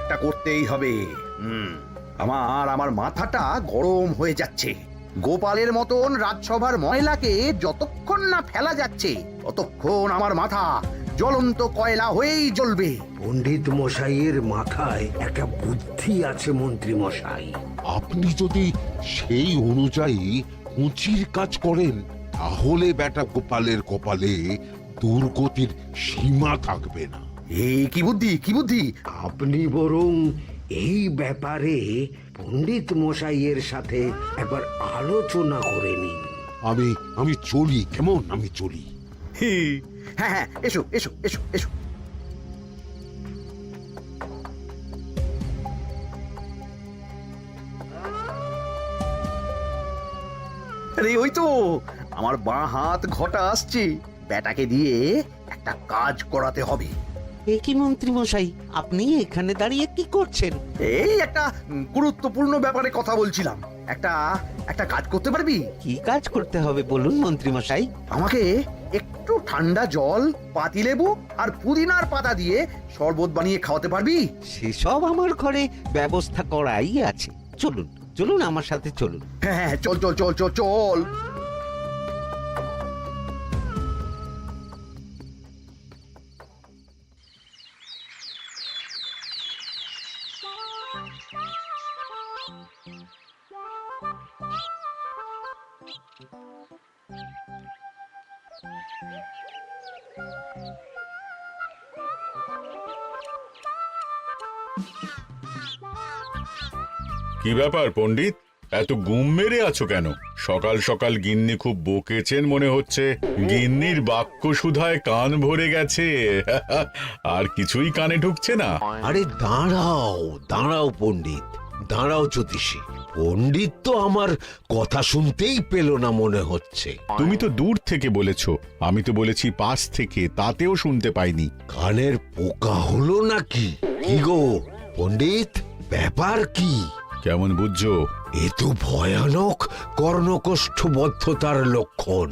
একটা করতেই হবে। আমার মাথাটা গরম হয়ে যাচ্ছে। গোপালের মতন রাজসভার ময়লাকে যতক্ষণ না ফেলা যাচ্ছে ততক্ষণ আমার মাথা জ্বলন্ত কয়লা হয়েই জ্বলবে। পণ্ডিত মশাইয়ের মাথায় একটা বুদ্ধি আছে মন্ত্রী মশাই। আপনি যদি সেই অনুযায়ী উঁচির কাজ করেন তাহলে বেটা গোপালের কপালে দুর্গতির সীমা থাকবে না। এই কি বুদ্ধি, কি বুদ্ধি? আপনি বরং এই ব্যাপারে পণ্ডিত মশাইয়ের সাথে একবার আলোচনা করে নিন। আমি চলি, কেমন? আমি চলি। হ্যাঁ হ্যাঁ, এসো এসো এসো এসো। আরে ওই তো আমার বাঁ হাত ঘটা আসছে। বেটাকে দিয়ে একটা কাজ করাতে হবে। এ কি মন্ত্রী মশাই, আপনি এখানে দাঁড়িয়ে কি করছেন? এই একটা গুরুত্বপূর্ণ ব্যাপারে কথা বলছিলাম। একটা কাজ করতে পারবি? কি কাজ করতে হবে বলুন মন্ত্রী মশাই। আমাকে একটু ঠান্ডা জল, পাতিলেবু আর পুদিনার পাতা দিয়ে শরবত বানিয়ে খাওয়াতে পারবি? সেসব আমার ঘরে ব্যবস্থা করাই আছে। চলুন চলুন, আমার সাথে চলুন। হ্যাঁ হ্যাঁ, চল চল চল চল চল। কি ব্যাপার পণ্ডিত, এত গুম মেরে আছো কেন? সকাল সকাল গিন্নি খুব বকেছেন মনে হচ্ছে। গিন্নির বাক্য সুধায় কান ভরে গেছে, আর কিছুই কানে ঢুকছে না। আরে দাঁড়াও দাঁড়াও পণ্ডিত, দাঁড়াও জ্যোতিষী। পণ্ডিত তো আমার কথা শুনতেই পেল না মনে হচ্ছে। তুমি তো দূর থেকে বলেছো, আমি তো বলেছি পাশ থেকে, তাতেও শুনতে পাইনি। কানের পোকা হলো নাকি? কি গো পণ্ডিত, ব্যাপার কি? কেমন বুঝছো? এ তো ভয়ানক কর্ণকোষ্ঠবদ্ধতার লক্ষণ।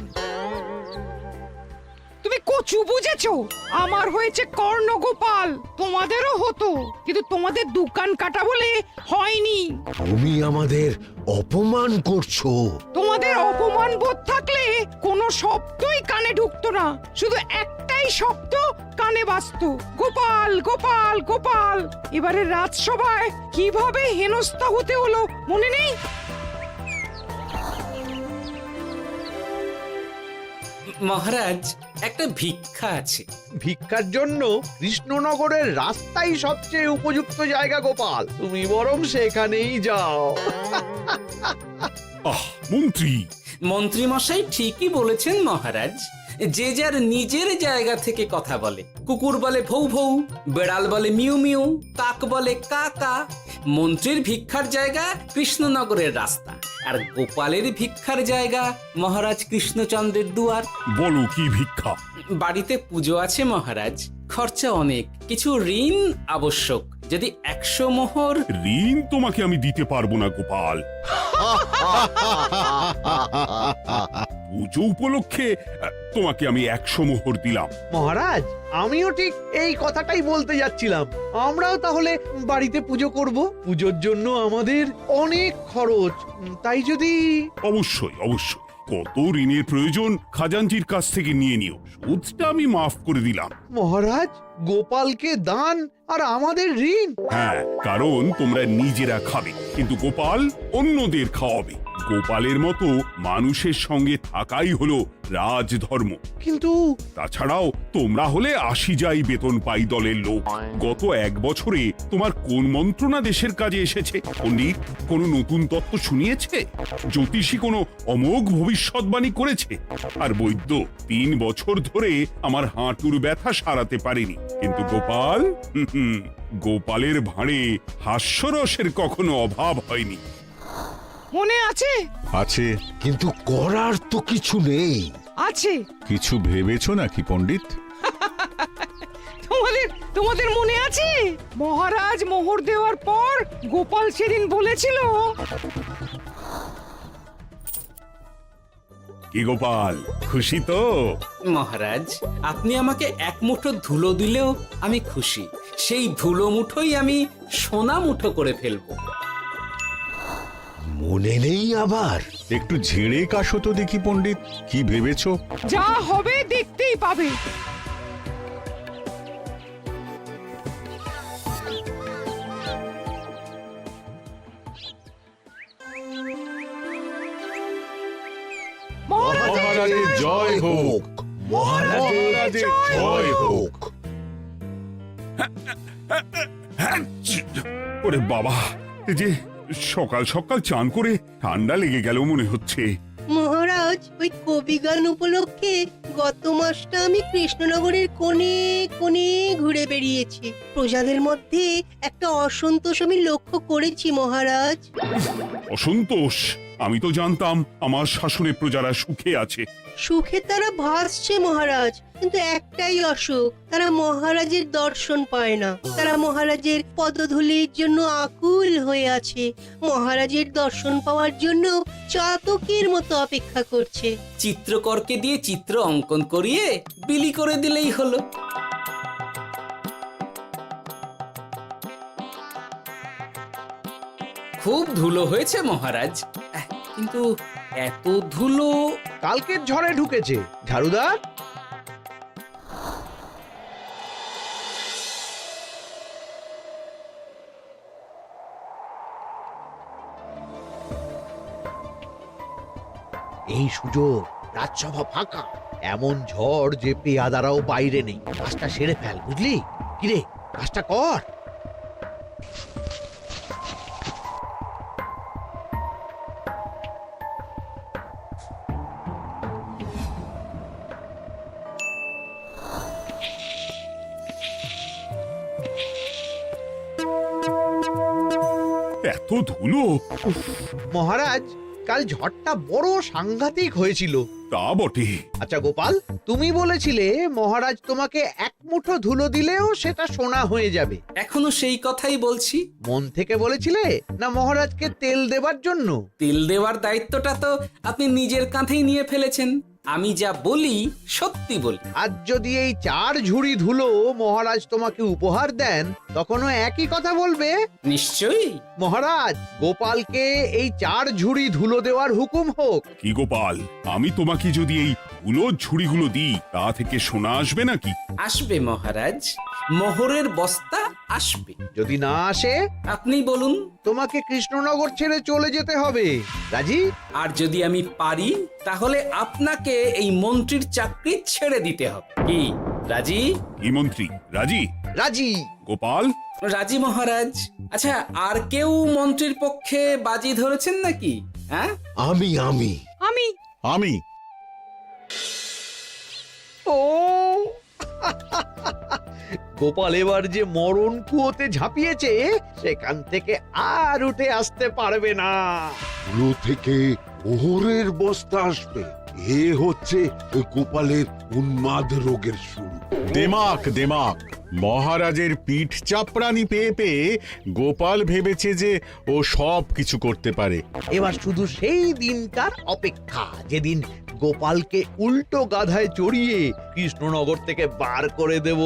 তুমি কচু বুঝেছো? আমার হয়েছে কর্ণগোপাল, তোমাদেরও হতো, কিন্তু তোমাদের দোকান কাটা বলে হয়নি। তুমি আমাদের অপমান করছো। তোমাদের অপমান বোধ থাকলে কোনো শব্দই কানে ঢুকতো না, শুধু একটাই শব্দ কানে বাজতো, গোপাল গোপাল গোপাল। এবারে রাজসভায় কিভাবে হেনস্থা হতে হলো মনে নেই? মহারাজ, একটা ভিক্ষা আছে। ভিক্ষার জন্য কৃষ্ণনগরের রাস্তাই সবচেয়ে উপযুক্ত জায়গা গোপাল, তুমি বরং সেখানেই যাও। মন্ত্রী, মন্ত্রী মশাই ঠিকই বলেছেন মহারাজ। যে যার নিজের জায়গা থেকে কথা বলে। কুকুর বলে ভৌ ভৌ, বেড়াল বলে মিউ মিউ, কাক বলে কা কা। মন্ত্রীর ভিক্ষার জায়গা কৃষ্ণনগরের রাস্তা, আর গোপালের ভিক্ষার জায়গা মহারাজ কৃষ্ণচন্দ্রের দুয়ার। বলো কি ভিক্ষা? বাড়িতে পুজো আছে মহারাজ, খরচা অনেক, কিছু ঋণ আবশ্যক। যদি 100 মোহর। ঋণ তোমাকে আমি দিতে পারবো না গোপাল। পুজো উপলক্ষে তোমাকে আমি 100 মোহর দিলাম। মহারাজ, আমিও ঠিক এই কথাটাই বলতে যাচ্ছিলাম। আমরাও তাহলে বাড়িতে পুজো করব। পুজোর জন্য আমাদের অনেক খরচ, তাই যদি... অবশ্যই অবশ্যই, কত ঋণের প্রয়োজন খাজাঞ্চির কাছ থেকে নিয়ে নিও, সুদটা আমি মাফ করে দিলাম। মহারাজ, গোপালকে দান আর আমাদের ঋণ? হ্যাঁ, কারণ তোমরা নিজেরা খাবে, কিন্তু গোপাল অন্যদের খাওয়াবে। গোপালের মতো মানুষের সঙ্গে থাকাই হলো রাজধর্ম। কিন্তু তাছাড়াও তোমরা হলে 80 যাই বেতন পাই দলের লোক। গত 1 বছরে তোমার কোন মন্ত্রণা দেশের কাজে এসেছে? পণ্ডিত কোনো নতুন তত্ত্ব শুনিয়েছে? জ্যোতিষী কোনো অমোঘ ভবিষ্যৎবাণী করেছে? আর বৈদ্য 3 বছর ধরে আমার হাঁটুর ব্যথা সারাতে পারেনি। কিন্তু গোপাল, গোপালের ভাঁড়ে হাস্যরসের কখনো অভাব হয়নি। মনে আছে? আছে। কিন্তু করার তো কিছু নেই। আছে। কিছু ভেবেছো নাকি পণ্ডিত? তোমাদের মনে আছে মহারাজ মোহর দেওয়ার পর গোপাল সেদিন বলেছিল কি গোপাল, খুশি তো? মহারাজ, আপনি আমাকে এক মুঠো ধুলো দিলেও আমি খুশি। সেই ধুলো মুঠোই আমি সোনা মুঠো করে ফেলবো। মনে নেই আবার? একটু ঝেড়ে কাশো তো দেখি পণ্ডিত, কি ভেবেছো? যা হবে দেখতেই পাবে। মহারাজের জয় হোক, মহারাজের জয় হোক। ওরে বাবা, এই যে সকাল সকাল চান করে ঠান্ডা লেগে গেল মনে হচ্ছে। মহারাজ, ওই কবি গান উপলক্ষে গত মাসটা আমি কৃষ্ণনগরের কোণে কোণে ঘুরে বেরিয়েছি। প্রজাদের মধ্যে একটা অসন্তোষ আমি লক্ষ্য করেছি মহারাজ। অসন্তোষ? আমি তো জানতাম আমার শাসনে প্রজারা সুখে আছে। সুখে তারা ভাসছে মহারাজ, কিন্তু একটাই অসুখ, তারা মহারাজের দর্শন পায় না। তারা মহারাজের পদধূলির জন্য আকুল হয়ে আছে, মহারাজের দর্শন পাওয়ার জন্য চাতকের মতো অপেক্ষা করছে। চিত্রকরকে দিয়ে চিত্র অঙ্কন করিয়ে বিলি করে দিলেই হলো। খুব ধুলো হয়েছে মহারাজ, কিন্তু এত ধুলো। কালকের ঝড়ে ঢুকেছে। ঝাড়ুদার, এই সুযোগ, রাজসভা ফাঁকা, এমন ঝড় যে পেয়াদারাও বাইরে নেই। কাজটা সেরে ফেল, বুঝলি? কিরে, কাজটা কর। এত ধুলো! উফ, মহারাজ, কাল ঝড়টা বড় সাংঘাতিক হয়েছিল। তা বটে। আচ্ছা গোপাল, তুমি বলেছিলে মহারাজ তোমাকে এক মুঠো ধুলো দিলেও সেটা সোনা হয়ে যাবে। এখনো সেই কথাই বলছি। মন থেকে বলেছিলে না মহারাজকে তেল দেবার জন্য? তেল দেওয়ার দায়িত্বটা তো আপনি নিজের কাঁধেই নিয়ে ফেলেছেন। আমি যা বলি সত্যি বলি। আজ যদি এই 4 ঝুড়ি ধুলো মহারাজ তোমাকে উপহার দেন, তখনও একই কথা বলবে? নিশ্চয়ই। মহারাজ, গোপালকে এই 4 ঝুড়ি ধুলো দেওয়ার হুকুম হোক। কি গোপাল, আমি তোমাকে যদি এই ধুলোর ঝুড়িগুলো দিই, তা থেকে সোনা আসবে নাকি? আসবে মহারাজ, মোহরের বস্তা আসবে। যদি না আসে, আপনি বলুন। তোমাকে কৃষ্ণনগর ছেড়ে চলে যেতে হবে। রাজি? আর যদি আমি পারি, তাহলে আপনাকে এই মন্ত্রীর চাকরি ছেড়ে দিতে হবে। কি রাজি? কি মন্ত্রী, রাজি? রাজি। গোপাল? রাজি মহারাজ। আচ্ছা, আর কেউ মন্ত্রীর পক্ষে বাজি ধরেছেন নাকি? হ্যাঁ, আমি আমি আমি আমি ও গোপাল এবার যে মরণ কুয়োতে ঝাঁপিয়েছে, সেখান থেকে আর উঠে আসতে পারবে না। ধুলো থেকে মোহরের বস্তা আসবে, এ হচ্ছে ওই গোপালের উন্মাদ রোগের শুরু। দেমাক দেমাক, মহারাজের পিঠ চাপড়ানি পেয়ে পেয়ে গোপাল ভেবেছে যে ও সব কিছু করতে পারে। এবার শুধু সেই দিনটার অপেক্ষা, যেদিন গোপালকে উল্টো গাধায় চড়িয়ে কৃষ্ণনগর থেকে বার করে দেব।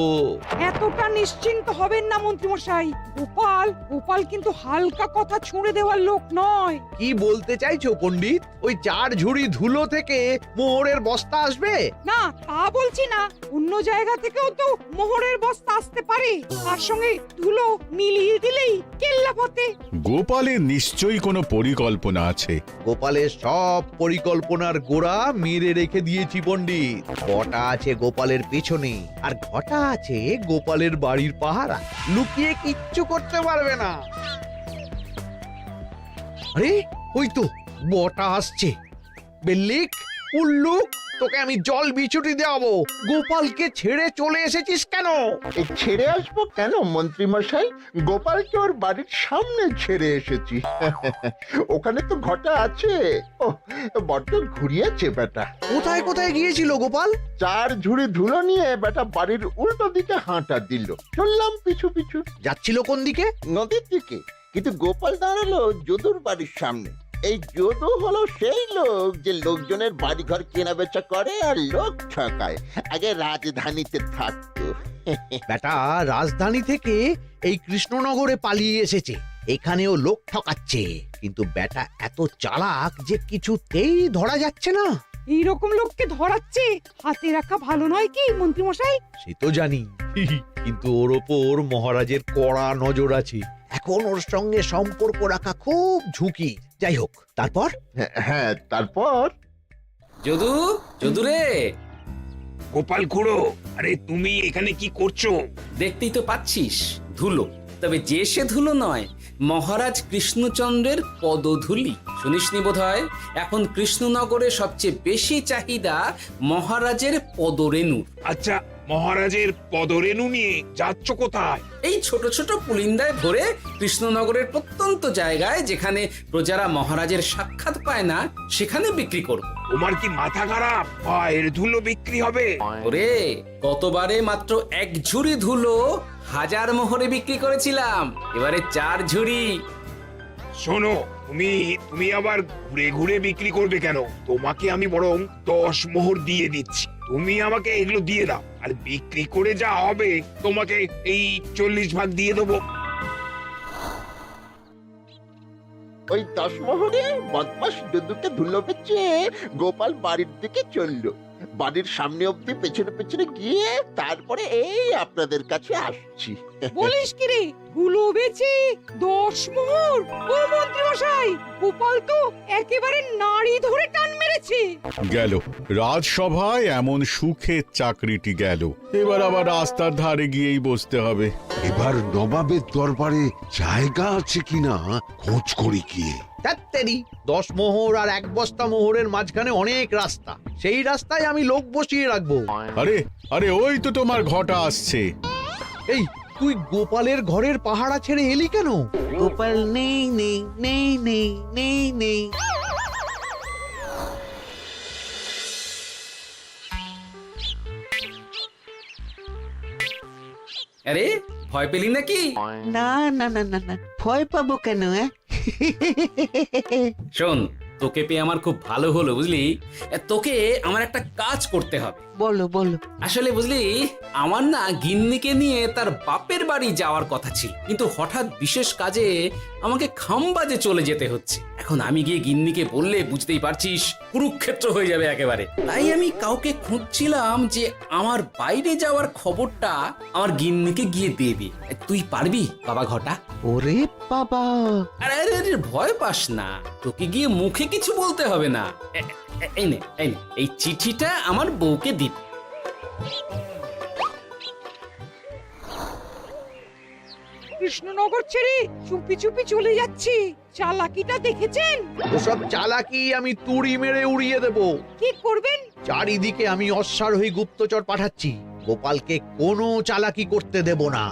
এতটা নিশ্চিন্ত হবেন না মন্ত্রীমশাই। গোপাল গোপাল কিন্তু হালকা কথা ছুঁড়ে দেওয়ার লোক নয়। কি বলতে চাইছো পণ্ডিত? ওই 4 ঝুড়ি ধুলো থেকে মোহরের বস্তা আসবে? না, তা বলছি না। অন্য জায়গা থেকেও তো মোহরের বস্তা আসতে পারে। তার সঙ্গে ধুলো মিলিয়ে দিলেই কেল্লা পথে। গোপালের নিশ্চয়ই কোনো পরিকল্পনা আছে। গোপালের সব পরিকল্পনার গোড়া মেরে রেখে দিয়েছি পণ্ডিত। ঘটা আছে গোপালের পেছনে, আর ঘটা আছে গোপালের বাড়ির পাহারা। লুকিয়ে কিচ্ছু করতে পারবে না। আরে ওই তো বটা আসছে। বেল্লিক, উল্লুক, তোকে আমি জল বিছুটি দেওয়াবো। গোপালকে ছেড়ে চলে এসেছিস কেন? ছেড়ে আসবো কেন মন্ত্রী মশাই? গোপালকে ওর বাড়ির সামনে ছেড়ে এসেছি। ওখানে তো ঘটা আছে। ও বড্ড ঘুরিয়েছে বেটা। কোথায় কোথায় গিয়েছিল গোপাল? 4 ঝুড়ি ধুলো নিয়ে বেটা বাড়ির উল্টো দিকে হাঁটা দিল। চললাম পিছু পিছু। যাচ্ছিল কোন দিকে? নদীর দিকে, কিন্তু গোপাল দাঁড়ালো যদুর বাড়ির সামনে। এই যদু হলো সেই লোক যে লোকজনের বাড়িঘর কেনা বেচা করে আর লোক ঠকায়। আগে রাজধানীতে থাকতো। বেটা রাজধানী থেকে এই কৃষ্ণনগরে পালিয়ে এসেছে, এখানেও লোক ঠকাচ্ছে, কিন্তু বেটা এত চালাক যে কিছুতেই ধরা যাচ্ছে না। এইরকম লোককে ধরাচ্ছে হাতে রাখা ভালো নয় কি মন্ত্রী মশাই? সে তো জানি, কিন্তু ওর ওপর মহারাজের কড়া নজর আছে। এখন ওর সঙ্গে সম্পর্ক রাখা খুব ঝুঁকি। যাই হোক, তারপর হ্যাঁ, তারপর যদু, যদু রে, গোপাল খুড়ো, আরে তুমি এখানে কি করছো? দেখতেই তো পাচ্ছিস ধুলো, তবে যে সে ধুলো নয়, মহারাজ কৃষ্ণচন্দ্রের পদধূলি। শুনিসনি বোধহয় এখন কৃষ্ণনগরে সবচেয়ে বেশি চাহিদা মহারাজের পদরেণুর। আচ্ছা, মহারাজের পদরেণু নিয়ে যাচ্ছ কোথায়? এই ছোট ছোট পুলিন্দায় ভরে কৃষ্ণনগরের প্রত্যন্ত জায়গায় যেখানে প্রজারা মহারাজের সাক্ষাৎ পায় না সেখানে বিক্রি করব। তোমার কি মাথা খারাপ? পায়ের ধুলো বিক্রি হবে? ওরে, গতবারে মাত্র 1 ঝুড়ি ধুলো 1000 মোহরে বিক্রি করেছিলাম, এবারে 4 ঝুড়ি। শোনো, তুমি আবার ঘুরে ঘুরে বিক্রি করবে কেন? তোমাকে আমি বরং 10 মোহর দিয়ে দিচ্ছি, তুমি আমাকে এগুলো দিয়ে দাও, আর বিক্রি করে যা হবে তোমাকে এই 40 ভাগ দিয়ে দেবো। ওই 10 মোহরে বদমাস যদুকে ধুলো বেচে গোপাল বাড়ির দিকে চললো। বাড়ির সামনে অব্দি পেছনে পেছনে গিয়ে তারপরে এই আপনাদের কাছে আসছি। বলিস কি রে, ধুলো বেচে 10 মোহর? ও মন্ত্রী মশাই, গোপাল তো একেবারে নাড়ি ধরে টান মেরেছে। গেল রাজসভায় এমন সুখের চাকরিটি গেল, এবার আবার রাস্তার ধারে গিয়েই বসতে হবে। এবার নবাবের দরবারে জায়গা আছে কিনা খোঁজ করি গিয়ে। তাত্তেরি 10 মোহর আর 1 বস্তা মোহরের মাঝখানে অনেক রাস্তা, সেই রাস্তায় আমি লোক বসিয়ে রাখবো। আরে আরে, ওই তো তোমার ঘটা আসছে। এই, তুই গোপালের ঘরের পাহারা ছেড়ে এলি কেন? গোপাল নেই নেই নেই নেই নেই নেই। আরে, ভয় পেলি নাকি? না না না না না, ভয় পাবো কেন? শোন, তোকে পেয়ে আমার খুব ভালো হলো বুঝলি। তোকে আমার একটা কাজ করতে হবে। বলো বলো। আসলে বুঝলি, আমার না গিন্নিকে নিয়ে তার বাপের বাড়ি যাওয়ার কথা ছিল, কিন্তু হঠাৎ বিশেষ কাজে আমাকে খামবাজে চলে যেতে হচ্ছে। এখন আমি গিয়ে গিন্নিকে বললে বুঝতেই পারছিস কুরুক্ষেত্র হয়ে যাবে একেবারে। তাই আমি কাউকে খুঁজছিলাম যে আমার বাইরে যাওয়ার খবরটা আমার গিন্নিকে গিয়ে দেবে। তুই পারবি বাবা ঘটা? ওরে বাবা, আরে আরে আরে, ভয় পাস না, তোকে গিয়ে মুখে কিছু বলতে হবে না। এই নে, এই চিঠিটা আমার বউকে দিবি। কৃষ্ণনগর ছেড়ে চুপি চুপি চলে যাচ্ছি, চালাকিটা দেখেছেন? ওসব চালাকি আমি তুড়ি মেরে উড়িয়ে দেব। কি করবেন? চারিদিকে আমি অশ্বারোহী গুপ্তচর পাঠাচ্ছি, গোপালকে কোনো চালাকি করতে দেব না।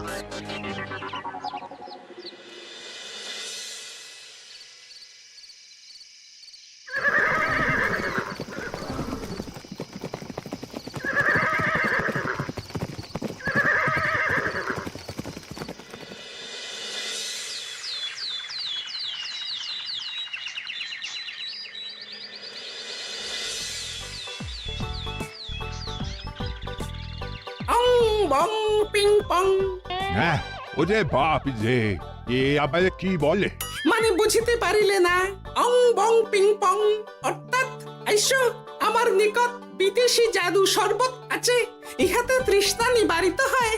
অং বং পিং পং। হ্যাঁ, ওরে বাপ রে, এ আবার কি বলে? মানে বুঝিতে পারিলে না? অং বং পিং পং অর্থাৎ আইসো আমার নিকট বিদেশি জাদু শরবত আছে, ইহাতে তৃষ্ণা নিবারিত হয়,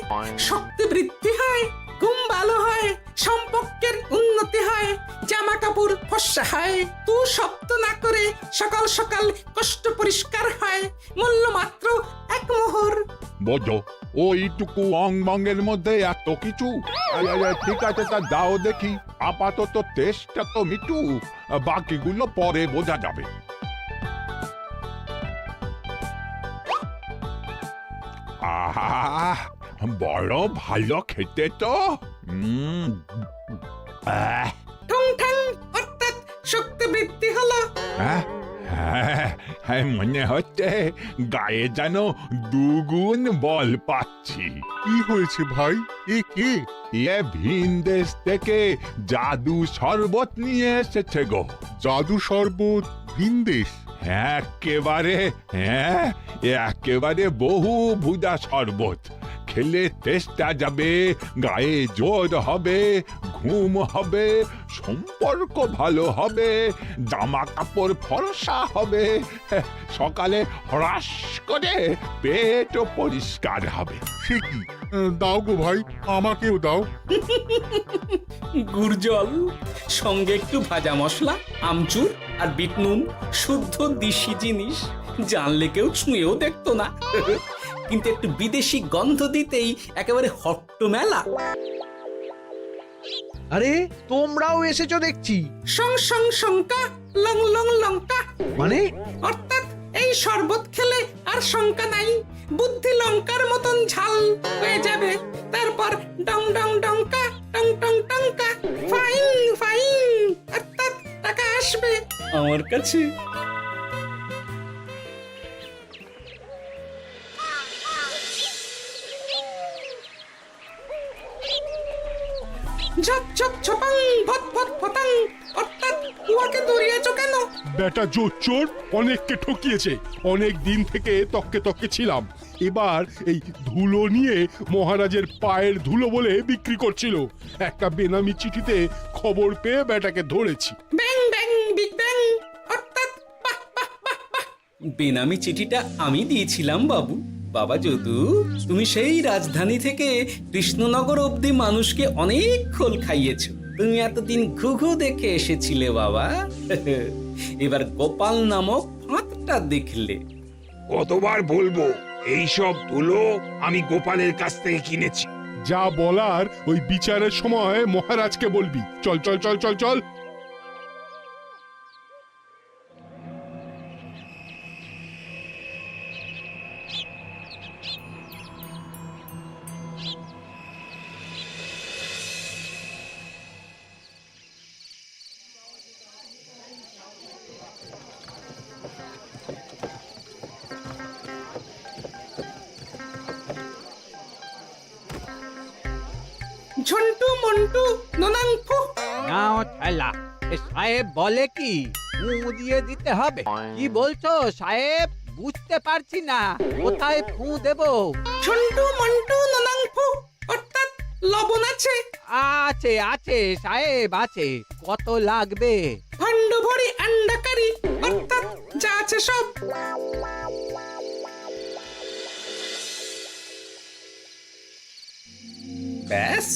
শক্তি বৃদ্ধি হয়, ঘুম ভালো হয়, সম্পর্কের উন্নতি হয়, জামা কাপড় ফর্সা হয়, তু শব্দ না করে সকাল সকাল কষ্ট পরিষ্কার হয়, মূল্য মাত্র 1 মোহর। বোঝো, ওইটুকু অং বঙ্গের মধ্যে এত কিছু? ঠিক আছে, তা দাও দেখি, আপাতত টেস্টটা তো মিটু, বাকিগুলো পরে বোঝা যাবে। আহা, বড় ভালো খেতে তো। ঠং ঠং অর্থাৎ শক্তি বৃদ্ধি হলো। হ্যাঁ, মনে হচ্ছে গায়ে যেন 2 গুণ বল পাচ্ছি। কি হয়েছে ভাই? এ কি? এ ভিন দেশ থেকে জাদু শরবত নিয়ে এসেছে গো। জাদু শরবত ভিনদেশ। একেবারে, হ্যাঁ, একেবারে বহু ভুজা শরবত। খেলে তেষ্টা যাবে, গায়ে জোর হবে, ঘুম হবে, সম্পর্ক ভালো হবে, জামা কাপড় ফর্সা হবে, সকালে হ্রাস করে পেটও পরিষ্কার হবে। সে কি? দাও গো ভাই, আমাকেও দাও। গুড় জল, সঙ্গে একটু ভাজা মশলা, আমচুর আর বিট নুন, শুদ্ধ দেশি জিনিস। জানলে কেউ ছুঁয়েও দেখতো না, কিন্তু একটু বিদেশি গন্ধ দিতেই একেবারে হট্টমেলা। আরে তোমরাও এসেছো দেখছি। সং সং শঙ্কা, লং লং লঙ্কা। মানে অর্থাৎ এই শরবত খেলে আর শঙ্কা নাই, বুদ্ধি লঙ্কার মতন ঝাল হয়ে যাবে। তারপর ডং ডং ডঙ্কা, টং টং টঙ্কা, ফাইন ফাইন, অর্থাৎ টাকা আসবে আমার কাছে। ঝপ ঝপ ছপাং, ভট ভট ফটাং। অর্থাৎ উহাকে দৌড়িয়েছো কেন? বেটা জোচ্চোর অনেককে ঠকিয়েছে। অনেক দিন থেকে তককে তককে ছিলাম। এবার এই ধুলো নিয়ে মহারাজের পায়ের ধুলো বলে বিক্রি করছিল। একটা বেনামি চিঠিতে খবর পেয়ে বেটাকে ধরেছি। ব্যাং ব্যাং বিগ ব্যাং। অর্থাৎ বাহ বাহ বাহ বাহ। বেনামি চিঠিটা আমি দিয়েছিলাম বাবু। বাবা যদু, তুমি সেই রাজধানী থেকে কৃষ্ণনগর অবধি মানুষকে অনেক খোল খাইয়েছো। তুমি এতদিন ঘুঘু দেখে এসেছিলে বাবা, এবার গোপাল নামক ফাঁদটা দেখলে। কতবার বলবো, এইসব ধুলো আমি গোপালের কাছ থেকে কিনেছি। যা বলার ওই বিচারের সময় মহারাজকে বলবি। চল চল চল চল চল। ঝন্টু মন্টু ননাংফু। নাও ঠেলা। সাহেব বলে কি ফু দিয়ে দিতে হবে? কি বলছো সাহেব? বুঝতে পারছি না, কোথায় ফু দেব? ঝন্টু মন্টু ননাংফু। অর্থাৎ লবণ আছে? আছে আছে সাহেব আছে। কত লাগবে? ভান্ড ভরি আন্ডাকারি। অর্থাৎ যা আছে সব। ব্যাস,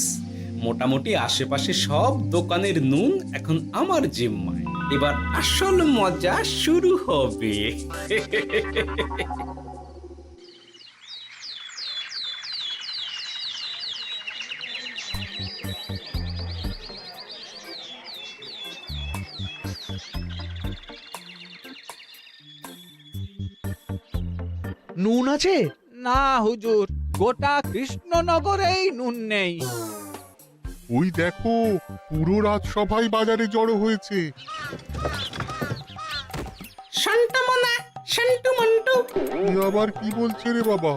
মোটামুটি আশেপাশে সব দোকানের নুন এখন আমার জিম্মায়। এবার আসল মজা শুরু হবে। নুন আছে? না হুজুর, গোটা কৃষ্ণনগরেই নুন নেই। ওই দেখো, পুরো রাজসভাই বাজারে জড়ো হয়েছে। সন্টামনা, সন্টু মন্টু। এ আবার কি বলছে রে বাবা?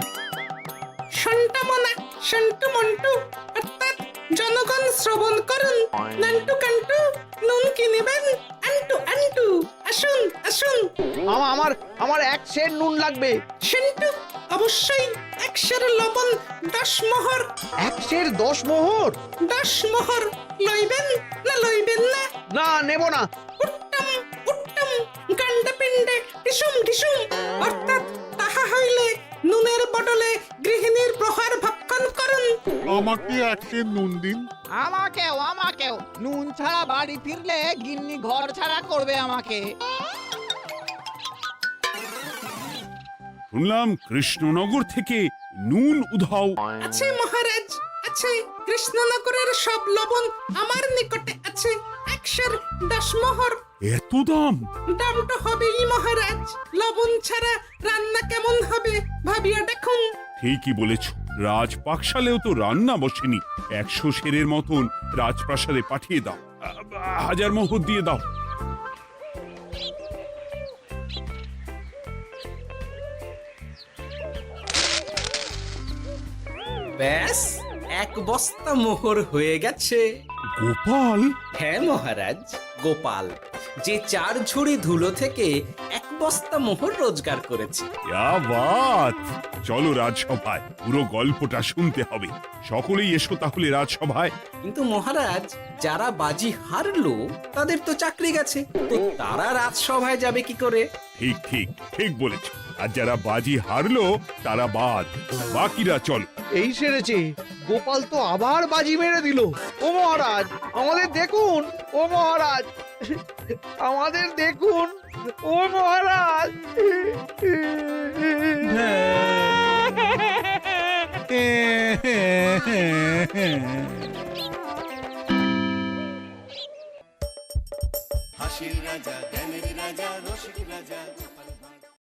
সন্টামনা, সন্টু মন্টু। অর্থাৎ জনগণ শ্রবণ করুন। নান্টু কান্টু, নুন কিনিবেন আন্টু আন্টু। আসুন আসুন। আমার আমার এক সের নুন লাগবে। সেন্টু, অবশ্যই 1 সের লবণ 10 মোহর। এক সের 10 মোহর? 10 মোহর লইবেন না লইবেন না? না, নেব না। উত্তম উত্তম, গান্ডা পিণ্ডে ঢিসুম ঢিসুম। অর্থাৎ তাহা হইলে নুনের বদলে গৃহিণীর প্রহার ভক্ষণ করুন। আমাকে এক সের নুন দিন। আমাকেও আমাকেও। নুন ছাড়া বাড়ি ফিরলে গিন্নি ঘর ছাড়া করবে আমাকে। শুনলাম কৃষ্ণনগর থেকে নুন উধাও। আছে মহারাজ, আছে। কৃষ্ণনগরের সব লবণ আমার নিকটে আছে। 1 সের 10 মোহর। এত দাম? দাম তো হবেই মহারাজ। লবণ ছাড়া রান্না কেমন হবে ভাবিয়া দেখুন। ঠিকই বলেছ, রাজপাকশালেও তো রান্না বসেনি। 100 সেরের মতন রাজপ্রাসাদে পাঠিয়ে দাও। 1000 মোহর দিয়ে দাও। ব্যাস, 1 বস্তা মোহর হয়ে গেছে। গোপাল? হ্যাঁ মহারাজ, গোপাল, যে 4 ঝুড়ি ধুলো থেকে 1 বস্তা মোহর রোজগার করেছে। ইয়া বাত! চলো রাজসভায়, পুরো গল্পটা শুনতে হবে। সকলেই এসো তাহলে রাজসভায়। কিন্তু মহারাজ, যারা বাজি হারলো তাদের তো চাকরি গেছে, তো তারা রাজসভায় যাবে কি করে? ঠিক ঠিক ঠিক বলেছ। আর যারা বাজি হারলো তারা বাদ, বাকিরা চল। এই সেরেছে, গোপাল তো আবার বাজি মেরে দিল। ও মহারাজ, আমাদের দেখুন। ও মহারাজ, আমাদের দেখুন। ও মহারাজ। হাসির রাজা, জ্ঞানের রাজা, রসিক রাজা।